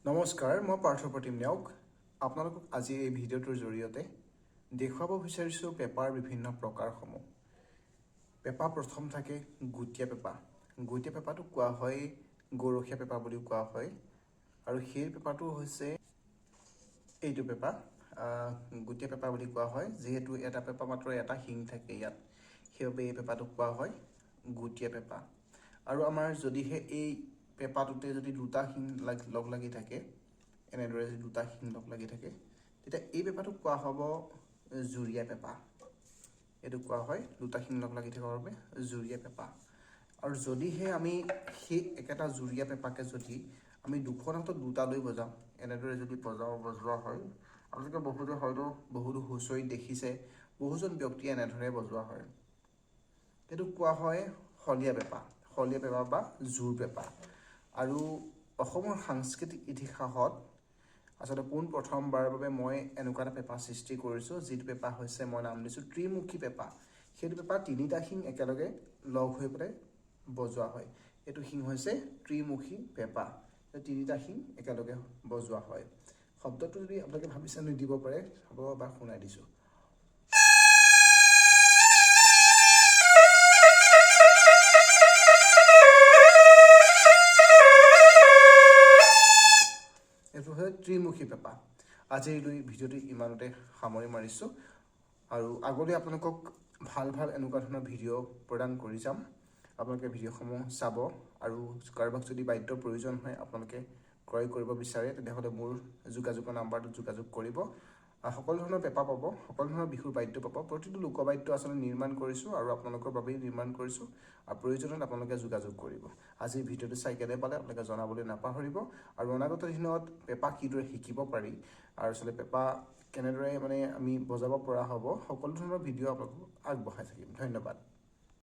নমস্কাৰ, মই পাৰ্থপ্ৰতিম নেওগ। আপোনালোকক আজি এই ভিডিঅ'টোৰ জৰিয়তে দেখুৱাব বিচাৰিছোঁ পেপাৰ বিভিন্ন প্ৰকাৰসমূহ। পেপা প্ৰথম থাকে গুটীয়া পেপা। গুটীয়া পেপাটোক কোৱা হয় গৰখীয়া পেপা বুলিও কোৱা হয়। আৰু সেই পেপাটো হৈছে এইটো পেপা, গুটীয়া পেপা বুলি কোৱা হয়। যিহেতু এটা পেপা মাত্ৰ এটা শিং থাকে ইয়াত, সেইবাবে এই পেপাটোক কোৱা হয় গুটীয়া পেপা। আৰু আমাৰ যদিহে এই পেপাটোতে যদি দুটা শিং লগ লাগি থাকে, এনেদৰে যদি দুটা শিং লগ লাগি থাকে, তেতিয়া এই পেপাটোক কোৱা হ'ব জুৰীয়া পেপা। এইটো কোৱা হয় দুটা শিং লগ লাগি থকাৰ বাবে জুৰীয়া পেপা। আৰু যদিহে আমি সেই একেটা জুৰীয়া পেপাকে যদি আমি দুখন হাতত দুটালৈ বজাওঁ, এনেদৰে যদি বজোৱা হয়, আপোনালোকে বহুতো হুঁচৰিত দেখিছে, বহুজন ব্যক্তিয়ে এনেদৰে বজোৱা হয়। এইটোক কোৱা হয় শলিয়া পেপা বা জোৰ পেপা। আৰু অসমৰ সাংস্কৃতিক ইতিহাসত আচলতে পোনপ্ৰথমবাৰৰ বাবে মই এনেকুৱা এটা পেপা সৃষ্টি কৰিছোঁ, যিটো পেপা হৈছে মই নাম দিছোঁ ত্ৰিমুখী পেপা। সেইটো পেপা তিনিটা শিং একেলগে লগ হৈ পেলাই বজোৱা হয়। এইটো শিং হৈছে ত্ৰিমুখী পেপা। তিনিটা শিং একেলগে বজোৱা হয়। শব্দটো যদি আপোনালোকে ভাবিছে দিব পাৰে, হ'ব বা শুনাই দিছোঁ। এইটো হয় ত্ৰিমুখী পেপা। আজিলৈ ভিডিঅ'টো ইমানতে সামৰি মাৰিছোঁ। আৰু আগলৈ আপোনালোকক ভাল এনেকুৱা ধৰণৰ ভিডিঅ' প্ৰদান কৰি যাম। আপোনালোকে ভিডিঅ'সমূহ চাব। আৰু কাৰোবাক যদি বাদ্যৰ প্ৰয়োজন হয়, আপোনালোকে ক্ৰয় কৰিব বিচাৰে, তেতিয়াহ'লে মোৰ যোগাযোগৰ নাম্বাৰটোত যোগাযোগ কৰিব। সকলো ধৰণৰ পেপা পাব, সকলো ধৰণৰ বিহুৰ বাদ্য পাব। প্ৰতিটো লোকবাদ্য আচলতে নিৰ্মাণ কৰিছোঁ আৰু আপোনালোকৰ বাবেই নিৰ্মাণ কৰিছোঁ। আৰু প্ৰয়োজনত আপোনালোকে যোগাযোগ কৰিব। আজি ভিডিঅ'টো চাই কেনে পালে আপোনালোকে জনাবলৈ নাপাহৰিব। আৰু অনাগত দিনত পেপা কিদৰে শিকিব পাৰি আৰু আচলতে পেপা কেনেদৰে আমি বজাব পৰা হ'ব, সকলো ধৰণৰ ভিডিঅ' আপোনালোকক আগবঢ়াই থাকিম। ধন্যবাদ।